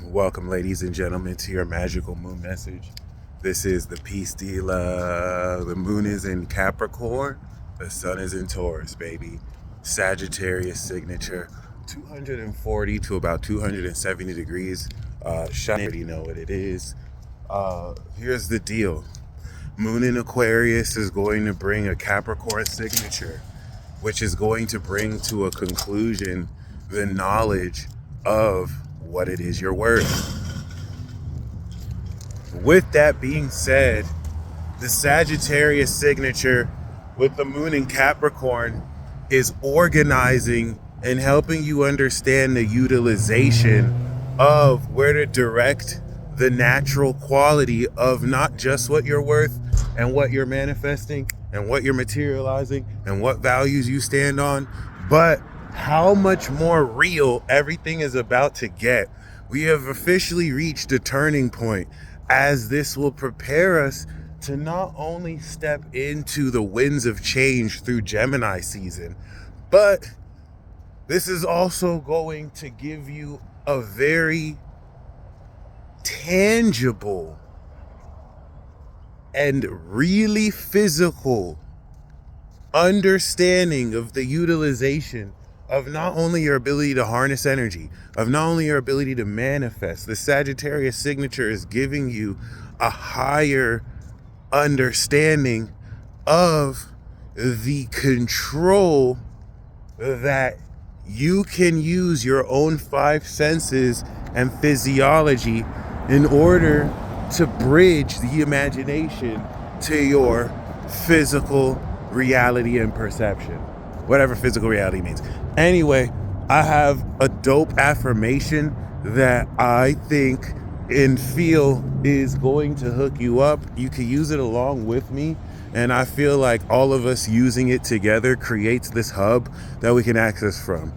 Welcome, ladies and gentlemen, to your magical moon message. This is the peace dealer. The moon is in Capricorn. The sun is in Taurus, baby. Sagittarius signature. 240 to about 270 degrees. Shiny already know what it is. Here's the deal. Moon in Aquarius is going to bring a Capricorn signature, which is going to bring to a conclusion the knowledge of what it is you're worth. With that being said, the Sagittarius signature with the moon in Capricorn is organizing and helping you understand the utilization of where to direct the natural quality of not just what you're worth and what you're manifesting and what you're materializing and what values you stand on, but how much more real everything is about to get. We have officially reached a turning point, as this will prepare us to not only step into the winds of change through Gemini season, but this is also going to give you a very tangible and really physical understanding of the utilization of not only your ability to harness energy, of not only your ability to manifest. The Sagittarius signature is giving you a higher understanding of the control that you can use your own five senses and physiology in order to bridge the imagination to your physical reality and perception, whatever physical reality means. Anyway, I have a dope affirmation that I think and feel is going to hook you up. You can use it along with me, and I feel like all of us using it together creates this hub that we can access from.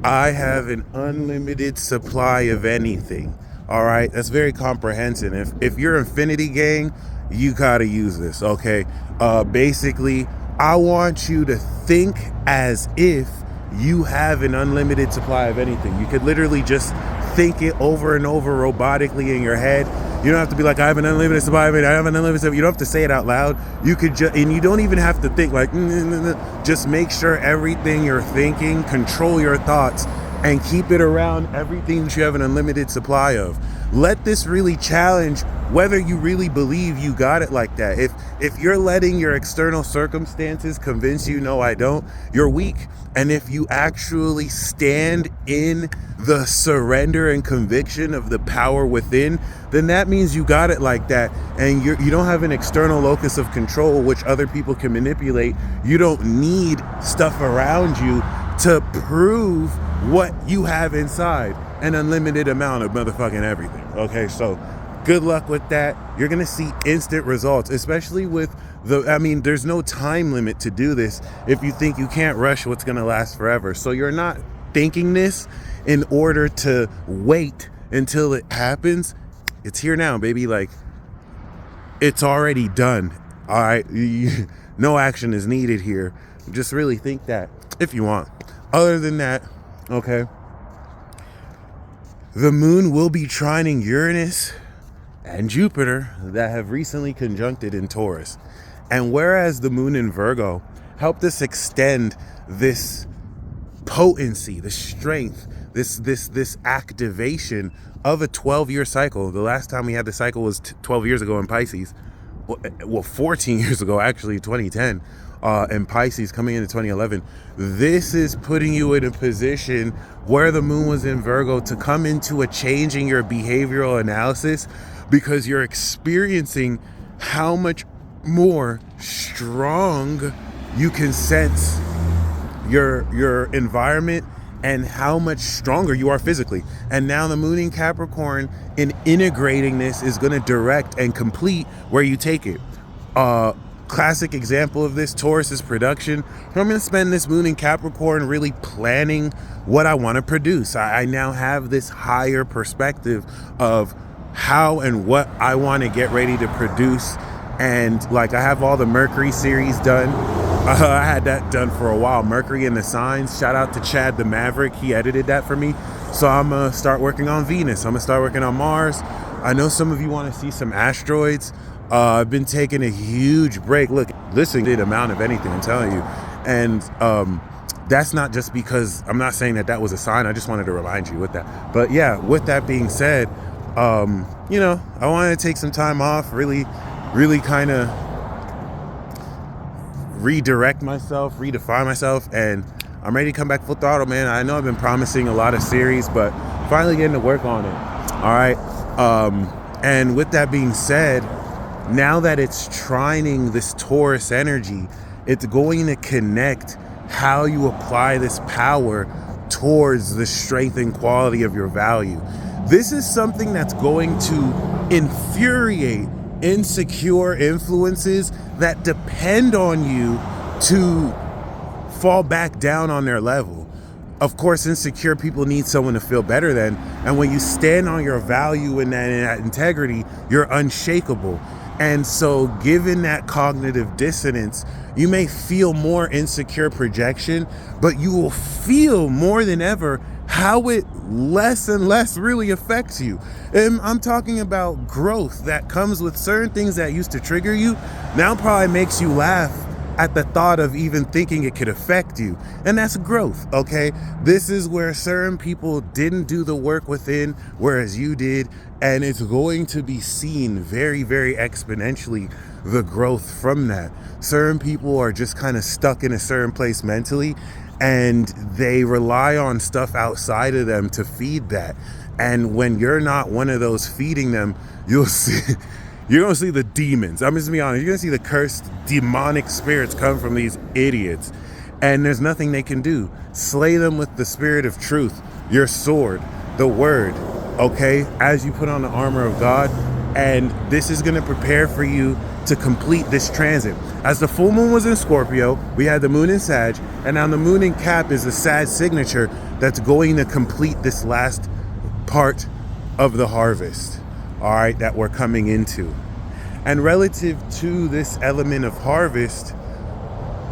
I have an unlimited supply of anything. All right, that's very comprehensive. If you're Infinity Gang, you gotta use this. Okay, basically, I want you to think as if you have an unlimited supply of anything. You could literally just think it over and over robotically in your head. You don't have to be like, I have an unlimited supply of it. I have an unlimited supply. You don't have to say it out loud. You could just, and you don't even have to think like, just make sure everything you're thinking, control your thoughts, and keep it around everything that you have an unlimited supply of. Let this really challenge whether you really believe you got it like that. If you're letting your external circumstances convince you, no, I don't, you're weak. And if you actually stand in the surrender and conviction of the power within, then that means you got it like that. And you don't have an external locus of control which other people can manipulate. You don't need stuff around you to prove what you have inside, an unlimited amount of motherfucking everything. Okay, so good luck with that. You're gonna see instant results, especially with there's no time limit to do this if you think you can't rush what's gonna last forever. So you're not thinking this in order to wait until it happens. It's here now, baby. Like, it's already done. All right, no action is needed here. Just really think that if you want. Other than that, okay, the moon will be trining Uranus and Jupiter that have recently conjuncted in Taurus. And whereas the moon in Virgo helped us extend this potency, this strength, this activation of a 12-year cycle. The last time we had the cycle was 12 years ago in Pisces. Well, 14 years ago, actually, 2010. And Pisces coming into 2011. This is putting you in a position where the moon was in Virgo to come into a change in your behavioral analysis, because you're experiencing how much more strong you can sense your environment and how much stronger you are physically. And now the moon in Capricorn, in integrating this, is going to direct and complete where you take it. Classic example of this, Taurus's production. I'm going to spend this moon in Capricorn really planning what I want to produce. I now have this higher perspective of how and what I want to get ready to produce. And like, I have all the Mercury series done. I had that done for a while. Mercury and the Signs. Shout out to Chad the Maverick. He edited that for me. So I'm gonna start working on Venus. I'm gonna start working on Mars. I know some of you want to see some asteroids. I've been taking a huge break. Look, listen, the amount of anything, I'm telling you. And that's not just because, I'm not saying that was a sign. I just wanted to remind you with that. But yeah, with that being said, you know, I wanted to take some time off, really kind of redirect myself, redefine myself, and I'm ready to come back full throttle, man. I know I've been promising a lot of series, but finally getting to work on it. All right. And with that being said, now that it's trining this Taurus energy, it's going to connect how you apply this power towards the strength and quality of your value. This is something that's going to infuriate insecure influences that depend on you to fall back down on their level. Of course, insecure people need someone to feel better than, and when you stand on your value and that integrity, you're unshakable. And so given that cognitive dissonance, you may feel more insecure projection, but you will feel more than ever how it less and less really affects you. And I'm talking about growth that comes with certain things that used to trigger you, now probably makes you laugh at the thought of even thinking it could affect you. And that's growth, okay? This is where certain people didn't do the work within, whereas you did, and it's going to be seen very, very exponentially, the growth from that. Certain people are just kind of stuck in a certain place mentally, and they rely on stuff outside of them to feed that. And when you're not one of those feeding them, you'll see you're gonna see the demons. I'm just gonna be honest, you're gonna see the cursed demonic spirits come from these idiots, and there's nothing they can do. Slay them with the spirit of truth, your sword, the word, okay, as you put on the armor of God. And this is gonna prepare for you to complete this transit. As the full moon was in Scorpio, we had the moon in Sag, and now the moon in Cap is the Sag signature that's going to complete this last part of the harvest, all right, that we're coming into. And relative to this element of harvest,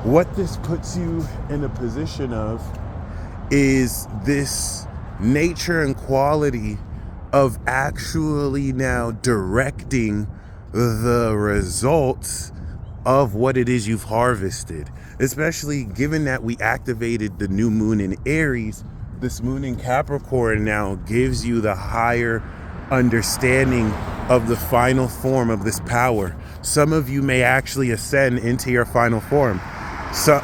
what this puts you in a position of is this nature and quality of actually now directing the results of what it is you've harvested, especially given that we activated the new moon in Aries. This moon in Capricorn now gives you the higher understanding of the final form of this power. Some of you may actually ascend into your final form. So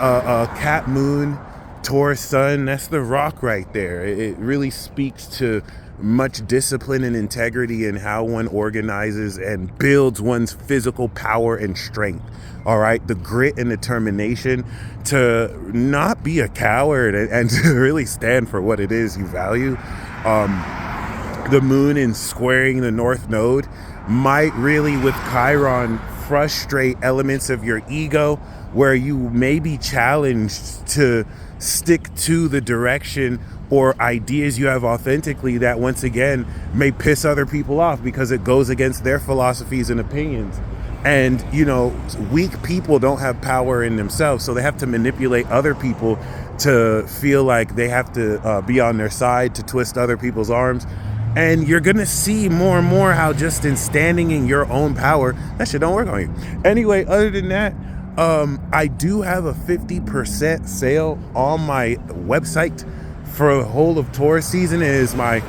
Cap moon, Taurus sun, that's the rock right there. It really speaks to much discipline and integrity in how one organizes and builds one's physical power and strength. All right, the grit and determination to not be a coward and to really stand for what it is you value. The moon in squaring the North Node might really, with Chiron, frustrate elements of your ego where you may be challenged to stick to the direction or ideas you have authentically that once again may piss other people off because it goes against their philosophies and opinions. And you know, weak people don't have power in themselves, so they have to manipulate other people to feel like they have to be on their side, to twist other people's arms. And you're gonna see more and more how just in standing in your own power, that shit don't work on you. Anyway, other than that, I do have a 50% sale on my website for the whole of Taurus season. It is my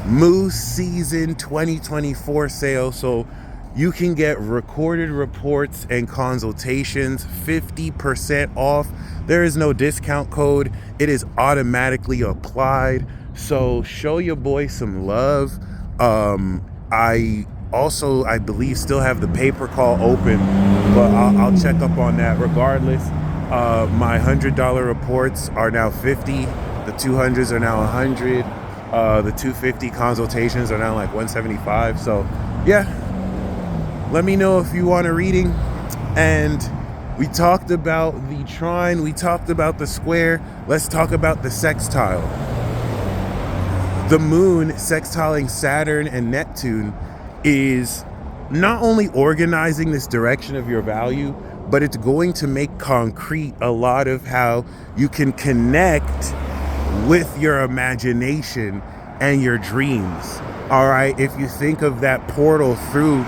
Moose Season 2024 sale. So you can get recorded reports and consultations 50% off. There is no discount code. It is automatically applied. So show your boy some love. I believe still have the paper call open, but I'll check up on that regardless. My $100 reports are now 50. The 200s are now 100. The 250 consultations are now like 175. So yeah, let me know if you want a reading. And we talked about the trine, we talked about the square. Let's talk about the sextile. The moon sextiling Saturn and Neptune is not only organizing this direction of your value, but it's going to make concrete a lot of how you can connect with your imagination and your dreams. All right, if you think of that portal through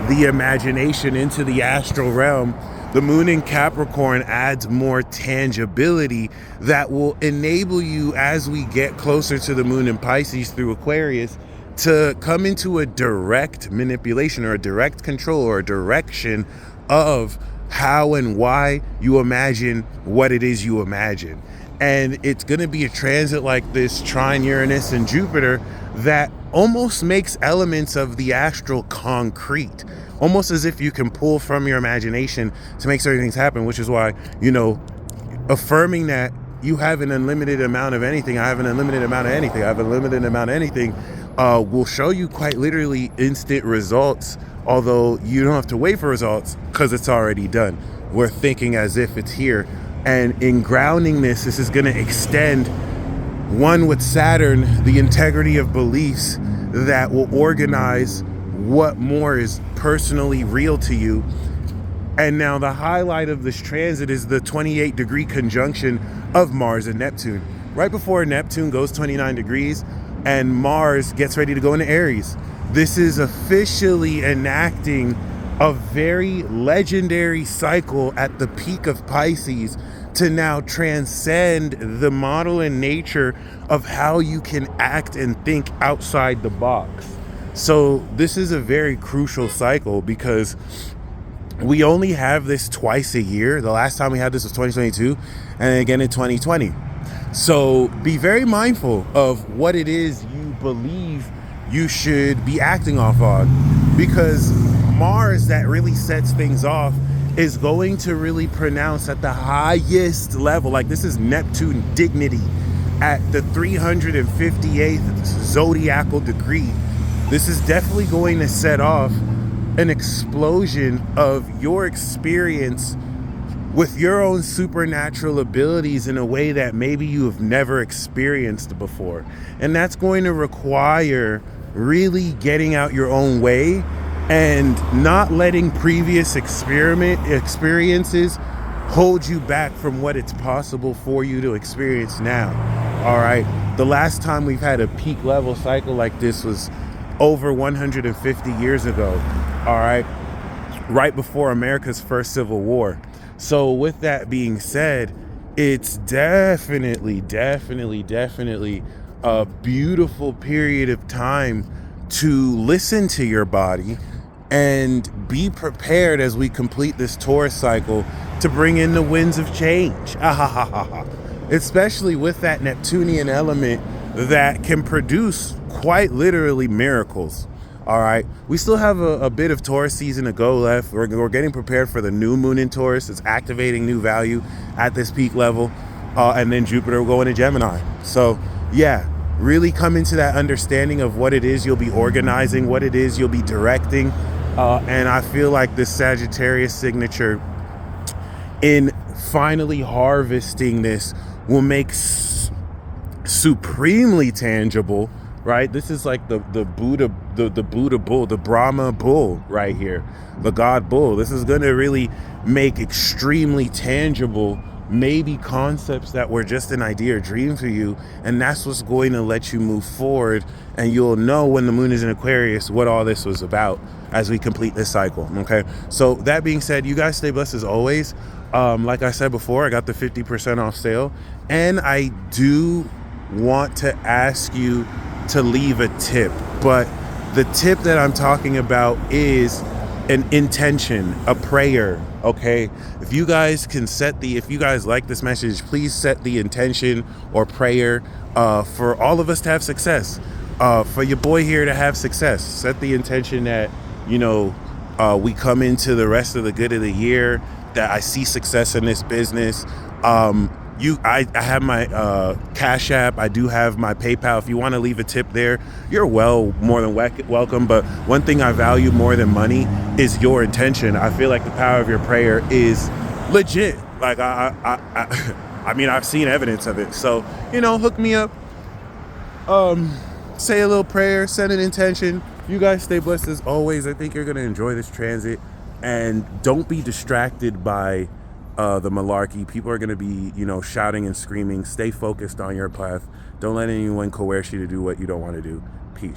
the imagination into the astral realm, the moon in Capricorn adds more tangibility that will enable you, as we get closer to the moon in Pisces through Aquarius, to come into a direct manipulation or a direct control or a direction of how and why you imagine what it is you imagine. And it's going to be a transit like this, trine Uranus and Jupiter, that almost makes elements of the astral concrete, almost as if you can pull from your imagination to make certain things happen, which is why, affirming that you have an unlimited amount of anything, I have an unlimited amount of anything, I have a limited amount of anything, will show you quite literally instant results, although you don't have to wait for results because it's already done. We're thinking as if it's here. And in grounding this is going to extend, one with Saturn, the integrity of beliefs that will organize what more is personally real to you. And now the highlight of this transit is the 28-degree conjunction of Mars and Neptune. Right before Neptune goes 29 degrees and Mars gets ready to go into Aries. This is officially enacting a very legendary cycle at the peak of Pisces to now transcend the model and nature of how you can act and think outside the box. So this is a very crucial cycle because we only have this twice a year. The last time we had this was 2022 and again in 2020. So be very mindful of what it is you believe you should be acting off on, because Mars, that really sets things off, is going to really pronounce at the highest level. Like, this is Neptune dignity at the 358th zodiacal degree. This is definitely going to set off an explosion of your experience with your own supernatural abilities in a way that maybe you have never experienced before. And that's going to require really getting out your own way and not letting previous experiences hold you back from what it's possible for you to experience now. All right. The last time we've had a peak level cycle like this was over 150 years ago. All right. Right before America's first Civil War. So with that being said, it's definitely a beautiful period of time to listen to your body and be prepared as we complete this Taurus cycle to bring in the winds of change. Especially with that Neptunian element that can produce quite literally miracles. All right, we still have a bit of Taurus season to go left. We're getting prepared for the new moon in Taurus. It's activating new value at this peak level. And then Jupiter will go into Gemini. So yeah, really come into that understanding of what it is you'll be organizing, what it is you'll be directing. And I feel like this Sagittarius signature in finally harvesting this will make supremely tangible, right? This is like the Buddha, the Buddha bull, the Brahma bull right here, the God bull. This is going to really make extremely tangible maybe concepts that were just an idea or dream for you, and that's what's going to let you move forward, and you'll know when the moon is in Aquarius what all this was about as we complete this cycle. Okay, so that being said, you guys stay blessed as always. Like I said before, I got the 50% off sale, and I do want to ask you to leave a tip, but the tip that I'm talking about is an intention, a prayer. Okay, if you guys can if you guys like this message, please set the intention or prayer for all of us to have success, for your boy here to have success. Set the intention that, we come into the rest of the good of the year, that I see success in this business. I have my Cash App. I do have my PayPal. If you want to leave a tip there, you're more than welcome. But one thing I value more than money is your intention. I feel like the power of your prayer is legit. Like I mean, I've seen evidence of it. So, hook me up. Say a little prayer, send an intention. You guys stay blessed as always. I think you're going to enjoy this transit, and don't be distracted by the malarkey. People are going to be, you know, shouting and screaming. Stay focused on your path. Don't let anyone coerce you to do what you don't want to do.